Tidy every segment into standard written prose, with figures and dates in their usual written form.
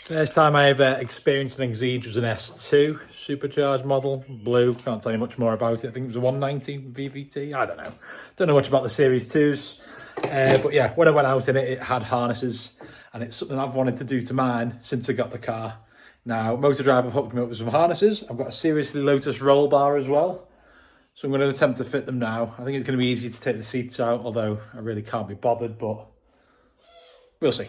First time I ever experienced an Exige was an S2 supercharged model, blue. Can't tell you much more about it. I think it was a 190 VVT. I don't know. Don't know much about the Series 2s. But yeah, when I went out in it, it had harnesses, and it's something I've wanted to do to mine since I got the car. Now, Motordrive have hooked me up with some harnesses. I've got a Seriously Lotus roll bar as well. So I'm going to attempt to fit them now. I think it's going to be easy to take the seats out, although I really can't be bothered, but we'll see.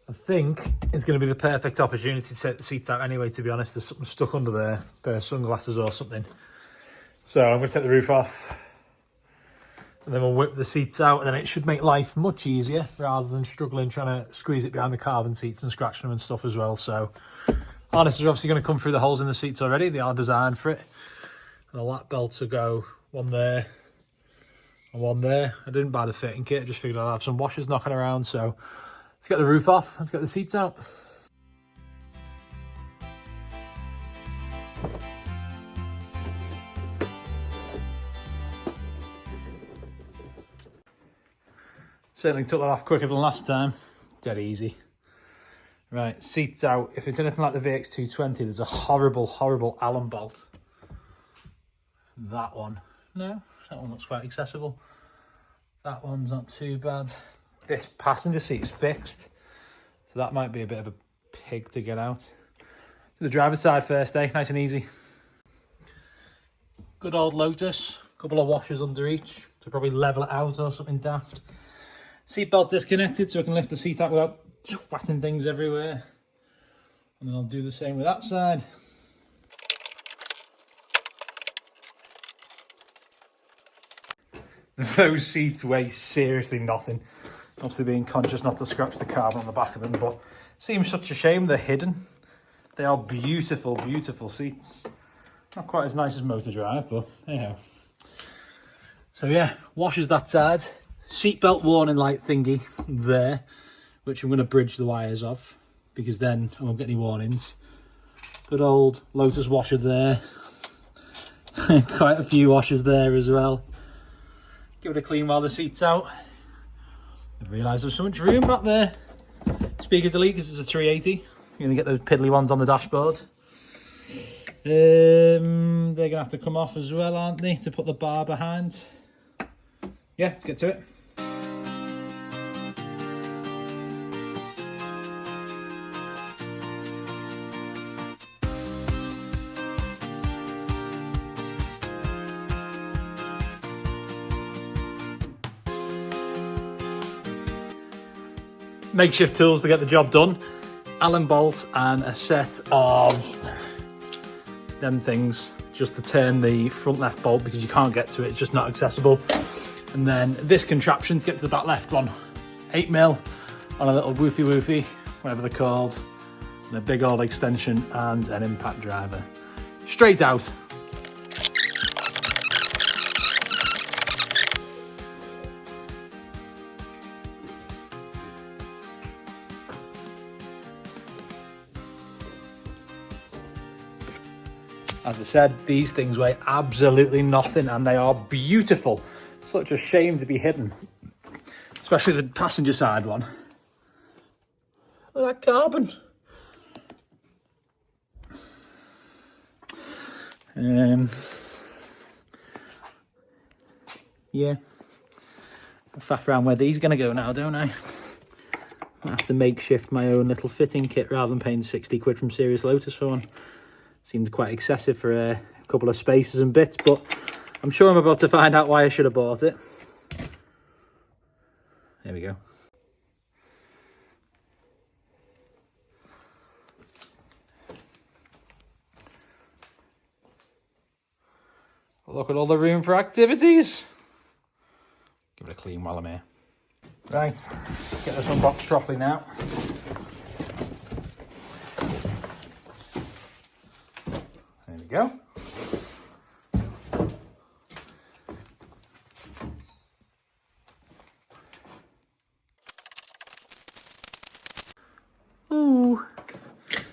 I think it's going to be the perfect opportunity to take the seats out anyway, to be honest. There's something stuck under there, a pair of sunglasses or something. So I'm going to take the roof off, and then we'll whip the seats out, and then it should make life much easier rather than struggling trying to squeeze it behind the carbon seats and scratching them and stuff as well. So harnesses are obviously going to come through the holes in the seats already. They are designed for it. And the lap belts will go one there and one there. I didn't buy the fitting kit. I just figured I'd have some washers knocking around. So let's get the roof off. Let's get the seats out. Certainly took that off quicker than last time. Dead easy. Right, seats out. If it's anything like the VX220, there's a horrible, horrible Allen bolt. That one. No, that one looks quite accessible. That one's not too bad. This passenger seat is fixed, so that might be a bit of a pig to get out. The driver's side first, eh? Nice and easy. Good old Lotus. Couple of washers under each to probably level it out or something daft. Seatbelt disconnected so I can lift the seat out without twatting things everywhere. And then I'll do the same with that side. Those seats weigh seriously nothing. Obviously being conscious not to scratch the carbon on the back of them, but it seems such a shame they're hidden. They are beautiful, beautiful seats. Not quite as nice as Motordrive, but anyhow. So yeah, washers that side. Seatbelt warning light thingy there, which I'm going to bridge the wires of, because then I won't get any warnings. Good old Lotus washer there. Quite a few washers there as well. Give it a clean while the seat's out. I've realised there's so much room back there. Speaker delete because it's a 380. You're going to get those piddly ones on the dashboard. They're going to have to come off as well, aren't they, to put the bar behind. Yeah, let's get to it. Makeshift tools to get the job done. Allen bolt and a set of them things just to turn the front left bolt because you can't get to it, it's just not accessible. And then this contraption to get to the back left one. 8mm on a little woofy, whatever they're called. And a big old extension and an impact driver. Straight out. As I said, these things weigh absolutely nothing and they are beautiful. Such a shame to be hidden. Especially the passenger side one. Look at that carbon. Yeah. I'll faff around where these are going to go now, don't I? I have to makeshift my own little fitting kit rather than paying 60 quid from Seriously Lotus for one. Seemed quite excessive for a couple of spaces and bits, but I'm sure I'm about to find out why I should have bought it. There we go. Look at all the room for activities. Give it a clean while I'm here. Right, get this unboxed properly now. There we go. Ooh.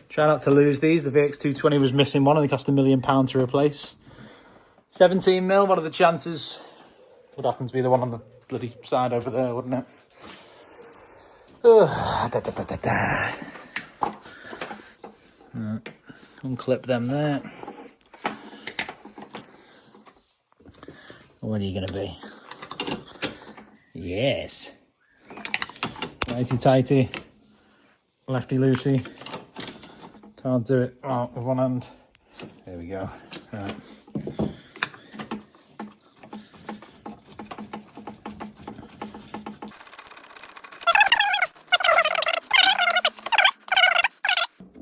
Try not to lose these. The VX220 was missing one and they cost £1 million to replace. 17mm, what are the chances? Would happen to be the one on the bloody side over there, wouldn't it? Unclip them there. What are you going to be? Yes. Righty tighty. Lefty loosey. Can't do it with one hand. There we go. Right.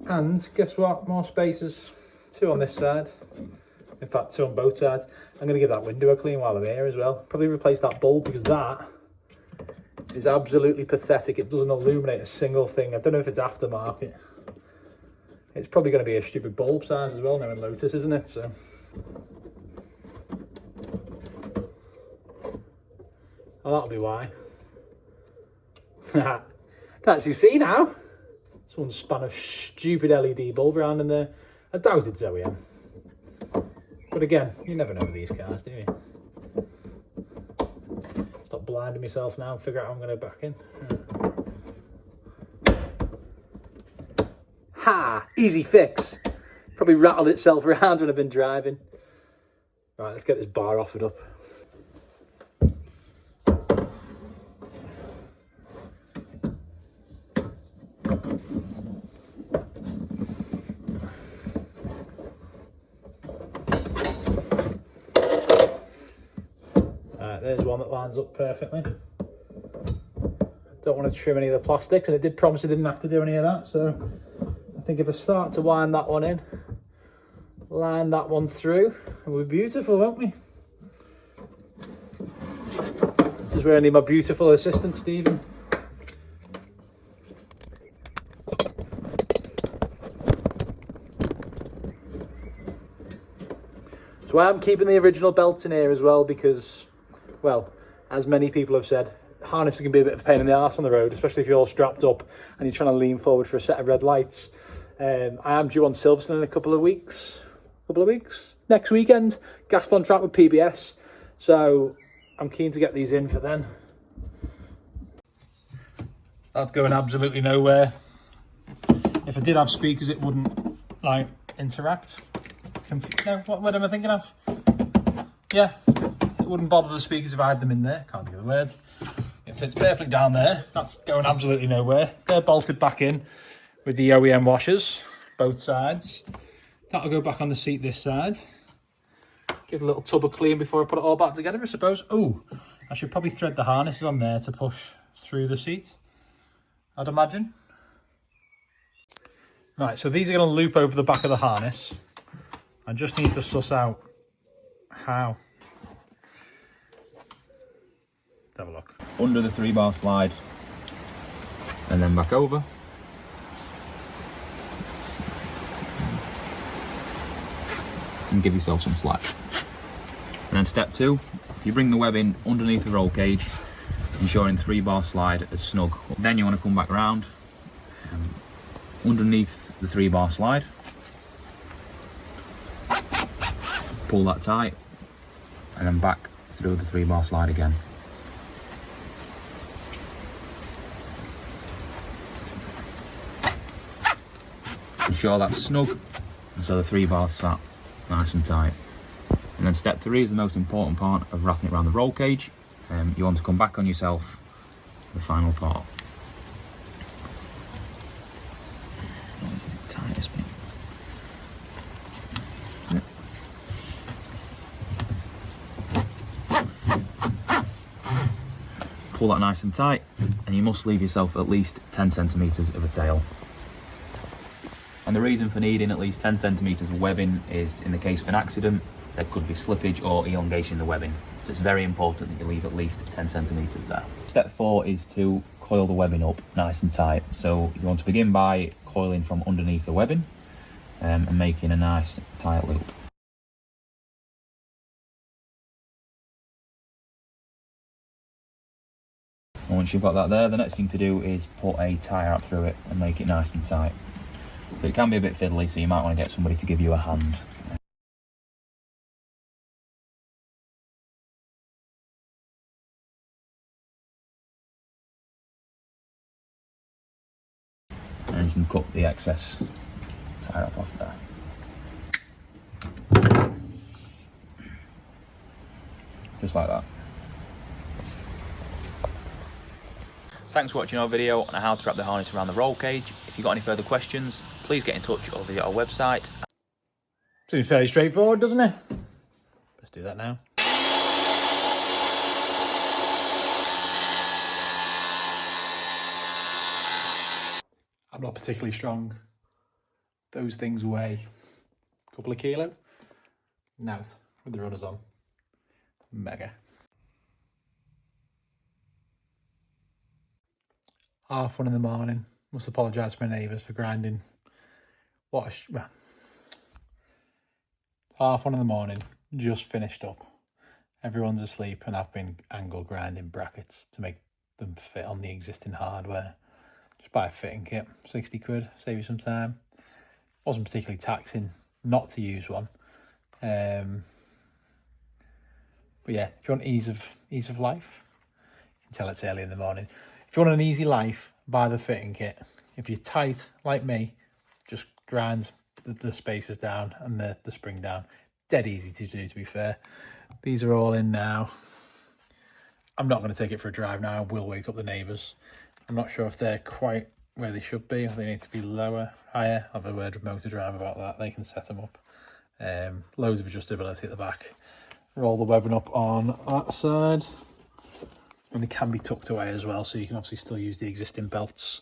And guess what? More spaces. 2 on this side. In fact, 2 on both sides. I'm going to give that window a clean while I'm here as well. Probably replace that bulb because that is absolutely pathetic. It doesn't illuminate a single thing. I don't know if it's aftermarket. It's probably going to be a stupid bulb size as well now in Lotus, isn't it? So. Oh, that'll be why. Can actually see now. Someone spun a stupid LED bulb around in there. I doubt it's OEM. But again, you never know with these cars, do you? Stop blinding myself now and figure out how I'm going to back in. Ha! Easy fix. Probably rattled itself around when I've been driving. Right, let's get this bar offered up. There's one that lines up perfectly. Don't want to trim any of the plastics, and it did promise I didn't have to do any of that, so I think if I start to wind that one in, line that one through, and we're beautiful, won't we? This is where I need my beautiful assistant, Stephen. So I'm keeping the original belts in here as well because, well, as many people have said, harness can be a bit of a pain in the arse on the road, especially if you're all strapped up and you're trying to lean forward for a set of red lights. I am due on Silverstone in a couple of weeks. Next weekend, gassed on track with PBS. So I'm keen to get these in for then. That's going absolutely nowhere. If I did have speakers, it wouldn't like interact. No, what am I thinking of? Yeah, it wouldn't bother the speakers if I had them in there. Can't think of the words. It fits perfectly down there. That's going absolutely nowhere. They're bolted back in with the OEM washers, both sides. That'll go back on the seat this side. Give a little tub of clean before I put it all back together, I suppose. Oh, I should probably thread the harnesses on there to push through the seat, I'd imagine. Right, so these are going to loop over the back of the harness. I just need to suss out how. Let's have a look. Under the 3-bar slide and then back over. And give yourself some slack. And then step 2, you bring the webbing underneath the roll cage, ensuring 3-bar slide is snug. Then you want to come back around underneath the 3-bar slide. Pull that tight and then back through the 3-bar slide again. Ensure that's snug and so the 3-bar's sat nice and tight. And then step 3 is the most important part of wrapping it around the roll cage. You want to come back on yourself the final part. Tightest bit. Pull that nice and tight, and you must leave yourself at least 10 centimetres of a tail. And the reason for needing at least 10 centimetres of webbing is in the case of an accident, there could be slippage or elongation in the webbing. So it's very important that you leave at least 10 centimetres there. Step 4 is to coil the webbing up nice and tight. So you want to begin by coiling from underneath the webbing and making a nice tight loop. And once you've got that there, the next thing to do is put a tie out through it and make it nice and tight. So it can be a bit fiddly, so you might want to get somebody to give you a hand. and you can cut the excess tie up off there. Just like that. Thanks for watching our video on how to wrap the harness around the roll cage. If you've got any further questions, please get in touch or visit our website. Seems fairly straightforward, doesn't it? Let's do that now. I'm not particularly strong. Those things weigh a couple of kilo. Now, with the runners on, mega. 1:30 in the morning. Must apologise to my neighbours for grinding. Well, 1:30 in the morning, just finished up. Everyone's asleep and I've been angle grinding brackets to make them fit on the existing hardware. Just buy a fitting kit, 60 quid, save you some time. Wasn't particularly taxing not to use one. But yeah, if you want ease of life, you can tell it's early in the morning. If you want an easy life, buy the fitting kit. If you're tight like me, just grind the spacers down and the spring down. Dead easy to do, to be fair. These are all in now. I'm not going to take it for a drive now. I will wake up the neighbours. I'm not sure if they're quite where they should be. They need to be lower, higher. I'll have a word with Motordrive about that. They can set them up. Loads of adjustability at the back. Roll the webbing up on that side. And they can be tucked away as well, so you can obviously still use the existing belts.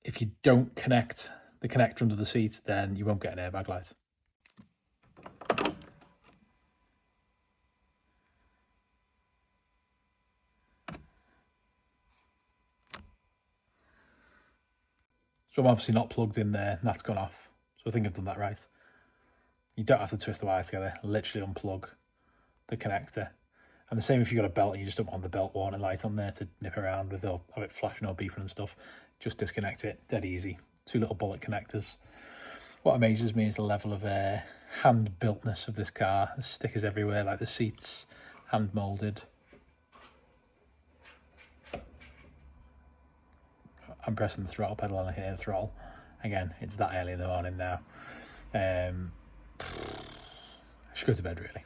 If you don't connect the connector under the seat, then you won't get an airbag light. So I'm obviously not plugged in there, and that's gone off. So I think I've done that right. You don't have to twist the wires together, literally unplug the connector. And the same if you've got a belt and you just don't want the belt warning light on there to nip around with, or have it flashing or beeping and stuff. Just disconnect it, dead easy. 2 little bullet connectors. What amazes me is the level of hand-builtness of this car. There's stickers everywhere, like the seats, hand-moulded. I'm pressing the throttle pedal and I can hear the throttle. Again, it's that early in the morning now. I should go to bed, really.